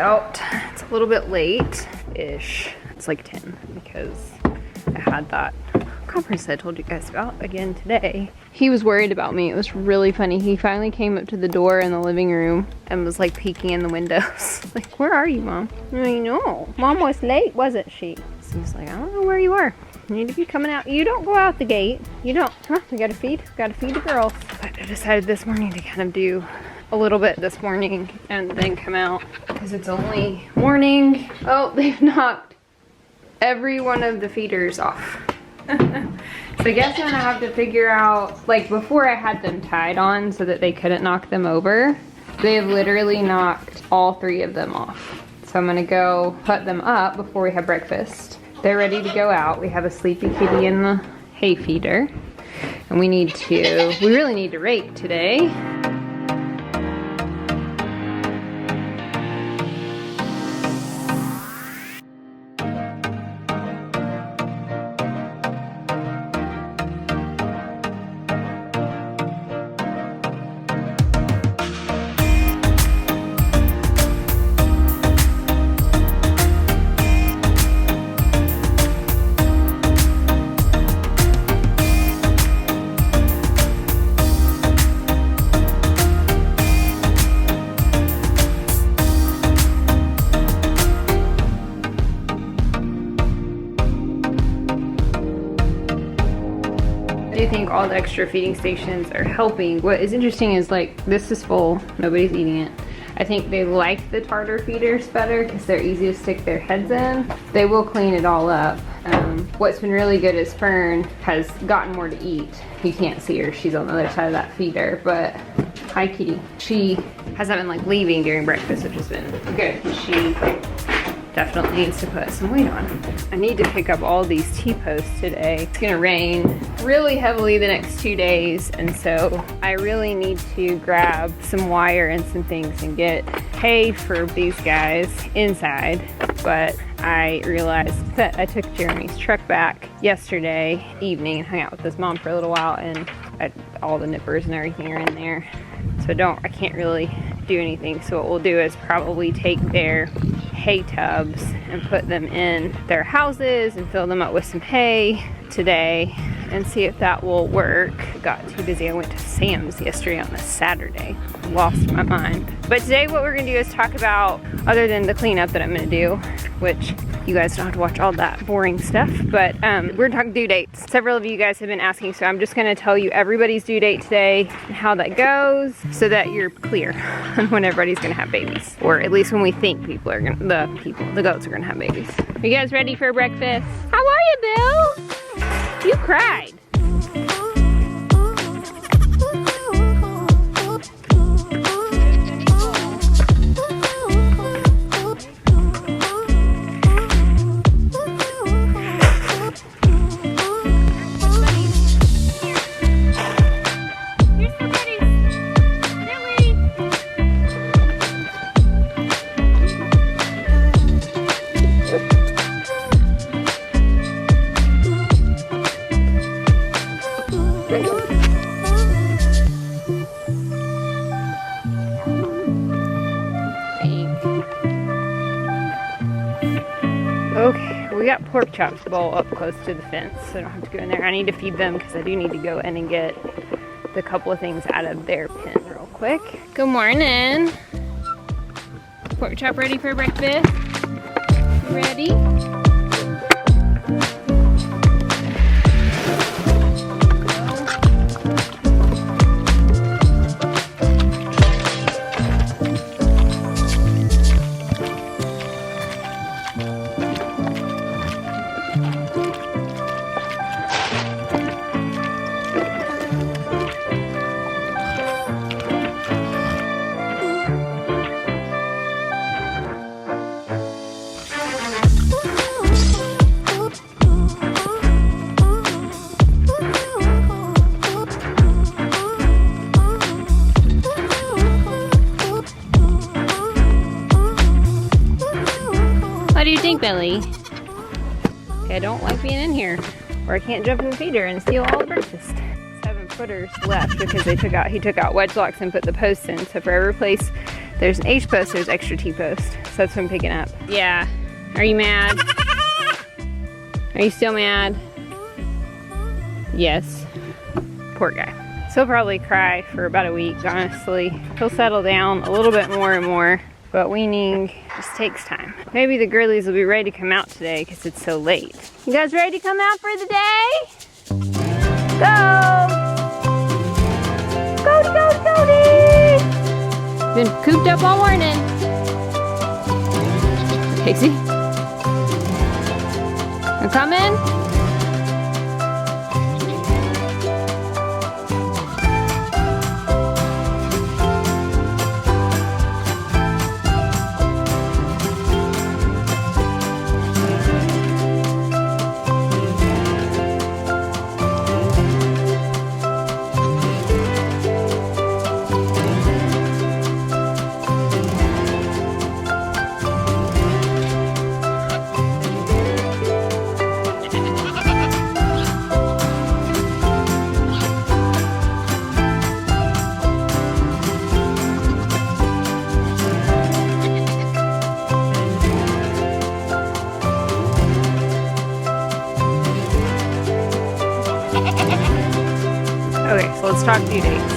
out. It's a little bit late-ish. It's like 10 because I had that conference I told you guys about again today. He was worried about me. It was really funny. He finally came up to the door in the living room and was like peeking in the windows. Like, where are you, Mom? I know. Mom was late, wasn't she? So he's like, I don't know where you are. You need to be coming out. You don't go out the gate. You don't. Come on, we gotta feed the girls. But I decided this morning to kind of do a little bit this morning and then come out because it's only morning. Oh, they've knocked every one of the feeders off. So I guess I'm gonna have to figure out, like before I had them tied on so that they couldn't knock them over, they have literally knocked all 3 of them off. So I'm gonna go put them up before we have breakfast. They're ready to go out. We have a sleepy kitty in the hay feeder and we really need to rake today. I think all the extra feeding stations are helping. What is interesting is like this is full, nobody's eating it. I think they like the tartar feeders better because they're easy to stick their heads in. They will clean it all up. What's been really good is Fern has gotten more to eat. You can't see her, she's on the other side of that feeder, but hi kitty. She hasn't been like leaving during breakfast, which has been good. She definitely needs to put some weight on. I need to pick up all these T-posts today. It's gonna rain really heavily the next 2 days, and so I really need to grab some wire and some things and get hay for these guys inside. But I realized that I took Jeremy's truck back yesterday evening and hung out with his mom for a little while, and all the nippers and everything are in there. So I can't really do anything. So what we'll do is probably take their hay tubs and put them in their houses and fill them up with some hay today and see if that will work. Got too busy. I went to Sam's yesterday on a Saturday. Lost my mind. But today what we're gonna do is talk about, other than the cleanup that I'm gonna do, which you guys don't have to watch all that boring stuff, but we're talking due dates. Several of you guys have been asking, so I'm just gonna tell you everybody's due date today and how that goes so that you're clear on when everybody's gonna have babies. Or at least when we think the goats are gonna have babies. Are you guys ready for breakfast? How are you, Bill? You cried. Okay, we got pork chops bowl up close to the fence, so I don't have to go in there. I need to feed them because I do need to go in and get the couple of things out of their pen real quick. Good morning. Pork chop ready for breakfast? Ready? What do you think, Billy? Okay, I don't like being in here, or I can't jump in the feeder and steal all the breakfast. 7 footers left because he took out wedge locks and put the posts in. So for every place there's an H post, there's extra T post. So that's what I'm picking up. Yeah. Are you mad? Are you still mad? Yes. Poor guy. So he'll probably cry for about a week, honestly. He'll settle down a little bit more and more, but weaning just takes time. Maybe the girlies will be ready to come out today because it's so late. You guys ready to come out for the day? Go! Cody, Cody, Cody! Been cooped up all morning. Casey? You coming? Okay, so let's talk due dates.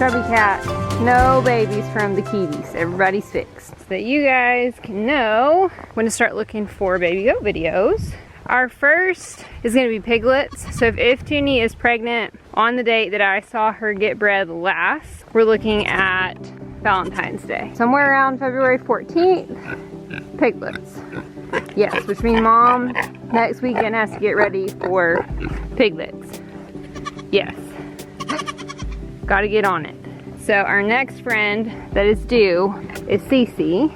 Chubby cat, no babies from the Kiwis. Everybody's fixed. So that you guys can know when to start looking for baby goat videos. Our first is gonna be piglets. So if Petunia is pregnant on the date that I saw her get bred last, we're looking at Valentine's Day. Somewhere around February 14th, piglets. Yes, which means mom next weekend has to get ready for piglets. Yes. Gotta get on it. So our next friend that is due is Cece.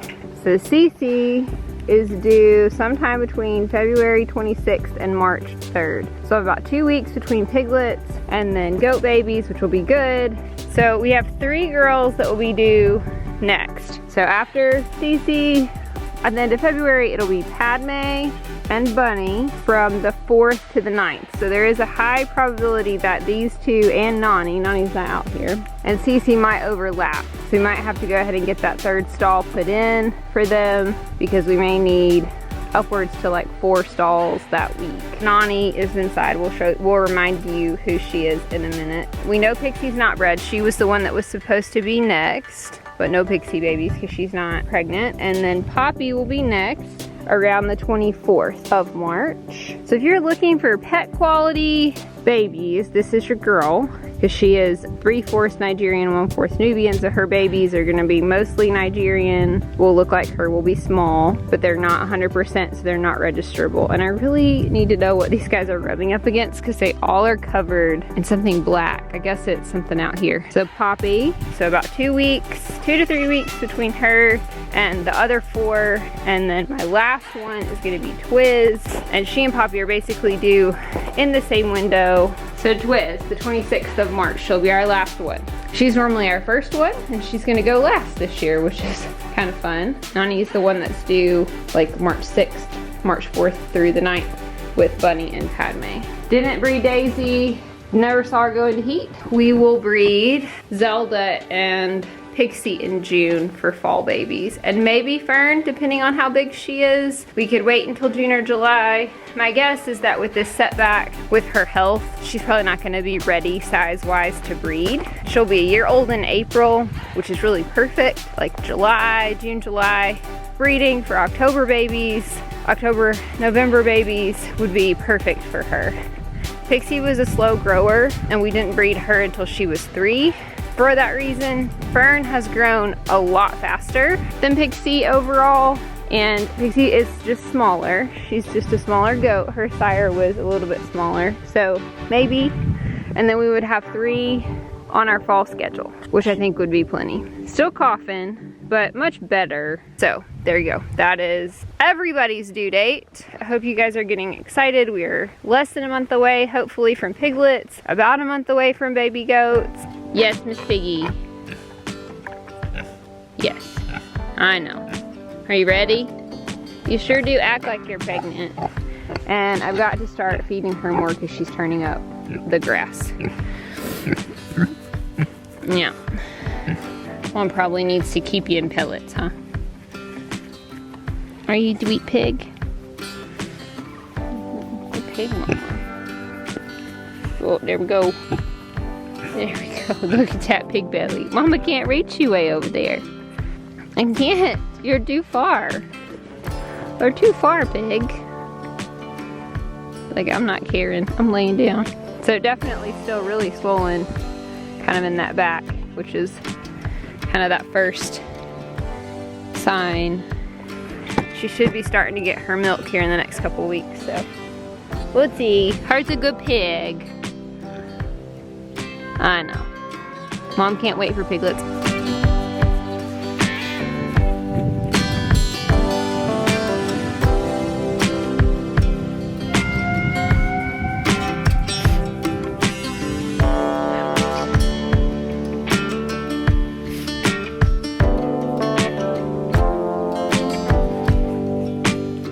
So Cece is due sometime between February 26th and March 3rd. So about 2 weeks between piglets and then goat babies, which will be good. So we have 3 girls that will be due next. So after Cece, at the end of February, it'll be Padme and Bunny from the 4th to the 9th. So there is a high probability that these two and Nani's not out here, and Cece might overlap. So we might have to go ahead and get that 3rd stall put in for them because we may need upwards to like 4 stalls that week. Nani is inside. We'll remind you who she is in a minute. We know Pixie's not bred. She was the one that was supposed to be next, but no Pixie babies because she's not pregnant. And then Poppy will be next around the 24th of March. So if you're looking for pet quality babies, this is your girl, because she is 3/4 Nigerian, 1/4 Nubian, so her babies are gonna be mostly Nigerian, will look like her, will be small, but they're not 100%, so they're not registrable. And I really need to know what these guys are rubbing up against because they all are covered in something black. I guess it's something out here. So Poppy, so about 2 weeks, 2 to 3 weeks between her and the other 4, and then my last one is gonna be Twiz, and she and Poppy are basically due in the same window. So Twiz, the 26th of March, she'll be our last one. She's normally our first one, and she's gonna go last this year, which is kind of fun. Nani's the one that's due like March 6th, March 4th through the 9th with Bunny and Padme. Didn't breed Daisy, never saw her go into heat. We will breed Zelda and Pixie in June for fall babies, and maybe Fern, depending on how big she is. We could wait until June or July. My guess is that with this setback with her health, she's probably not gonna be ready size-wise to breed. She'll be a year old in April, which is really perfect, like July, June, July. Breeding for October babies, October, November babies would be perfect for her. Pixie was a slow grower, and we didn't breed her until she was 3. For that reason, Fern has grown a lot faster than Pixie overall, and Pixie is just smaller. She's just a smaller goat. Her sire was a little bit smaller, so maybe. And then we would have 3 on our fall schedule, which I think would be plenty. Still coughing, but much better. So there you go. That is everybody's due date. I hope you guys are getting excited. We are less than a month away, hopefully, from piglets, about a month away from baby goats. Yes, Miss Piggy. Yes, I know. Are you ready? You sure do act like you're pregnant. And I've got to start feeding her more because she's turning up the grass. Yeah. Mom probably needs to keep you in pellets, huh? Are you sweet pig? Good pig, Mama. Oh, there we go. There we go. Look at that pig belly. Mama can't reach you way over there. I can't. You're too far. You're too far, pig. Like, I'm not caring. I'm laying down. So definitely still really swollen, kind of in that back, which is kind of that first sign. She should be starting to get her milk here in the next couple weeks, so we'll see. Heart's a good pig. I know. Mom can't wait for piglets.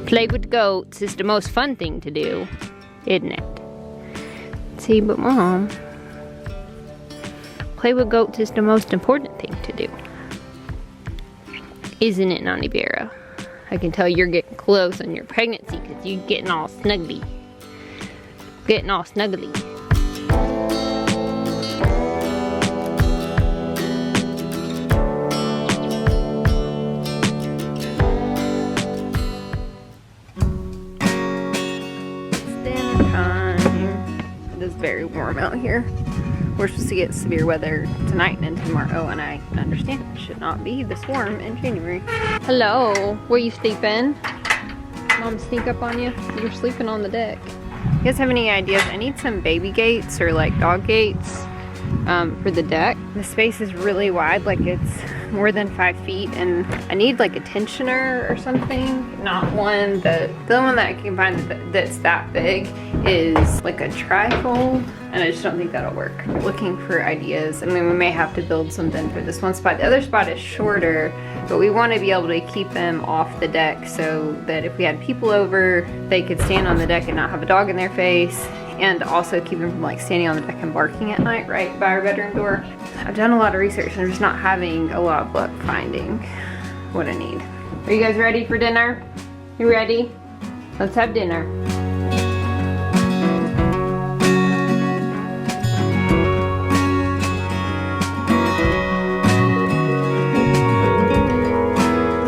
Play with goats is the most fun thing to do, isn't it? See, but Mom, play with goats is the most important thing to do. Isn't it, Nani Vera? I can tell you're getting close on your pregnancy because you're getting all snuggly. Getting all snuggly. It's very warm out here. We're supposed to get severe weather tonight and tomorrow, and I understand it should not be this warm in January. Hello, were you sleeping? Mom sneak up on you? You're sleeping on the deck. You guys have any ideas? I need some baby gates or like dog gates for the deck. The space is really wide, like it's more than 5 feet, and I need like a tensioner or something. Not one that, the only one that I can find that's that big is like a trifold, and I just don't think that'll work. I'm looking for ideas. I mean, we may have to build something for this one spot. The other spot is shorter, but we want to be able to keep them off the deck so that if we had people over, they could stand on the deck and not have a dog in their face, and also keep them from like standing on the deck and barking at night right by our bedroom door. I've done a lot of research and I'm just not having a lot of luck finding what I need. Are you guys ready for dinner? You ready? Let's have dinner.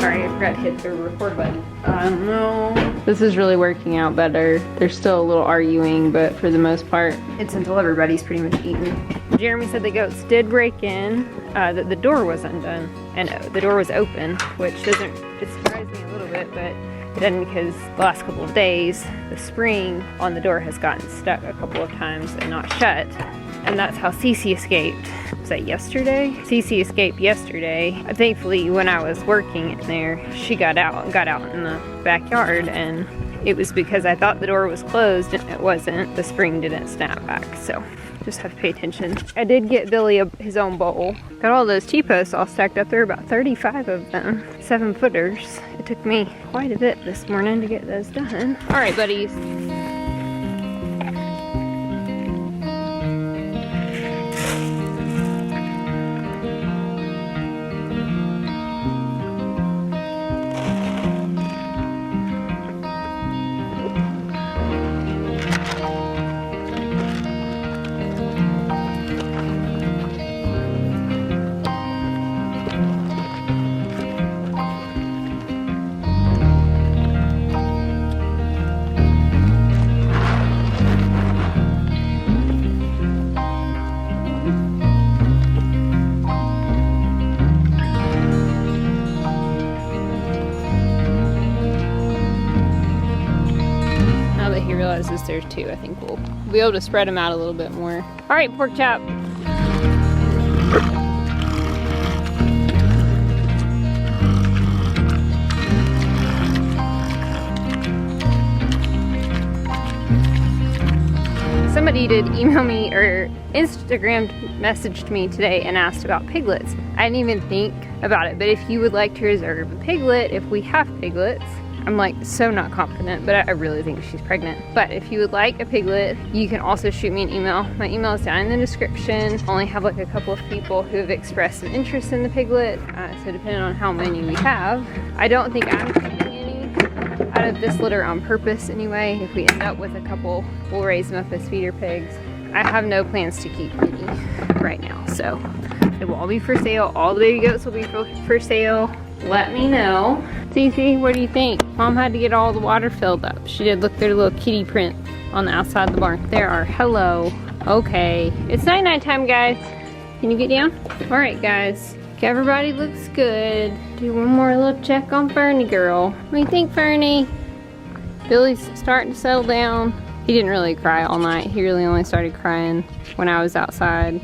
Sorry, I forgot to hit the record button. No. This is really working out better. There's still a little arguing, but for the most part, it's until everybody's pretty much eaten. Jeremy said the goats did break in, that the door was undone, and the door was open, which doesn't, it surprised me a little bit, but it doesn't, because the last couple of days, the spring on the door has gotten stuck a couple of times and not shut, and that's how Cece escaped. Was that yesterday? Cece escaped yesterday. Thankfully, when I was working in there, she got out in the backyard, and it was because I thought the door was closed and it wasn't. The spring didn't snap back, so just have to pay attention. I did get Billy his own bowl. Got all those T-posts all stacked up there, about 35 of them, 7-footers. It took me quite a bit this morning to get those done. All right, buddies. There's 2. I think we'll be able to spread them out a little bit more. All right, pork chop. Somebody did email me or Instagram messaged me today and asked about piglets. I didn't even think about it, but if you would like to reserve a piglet, if we have piglets, I'm like so not confident, but I really think she's pregnant. But if you would like a piglet, you can also shoot me an email. My email is down in the description. I only have like a couple of people who have expressed some interest in the piglet. So depending on how many we have, I don't think I'm keeping any. out of this litter on purpose anyway. If we end up with a couple, we'll raise them up as feeder pigs. I have no plans to keep any right now, so they will all be for sale. All the baby goats will be for sale. Let me know. Cece, what do you think? Mom had to get all the water filled up. She did look, their little kitty print on the outside of the barn. There are, hello. Okay, it's night time, guys. Can you get down? All right, guys. Everybody looks good. Do one more little check on Fernie girl. What do you think, Fernie? Billy's starting to settle down. He didn't really cry all night. He really only started crying when I was outside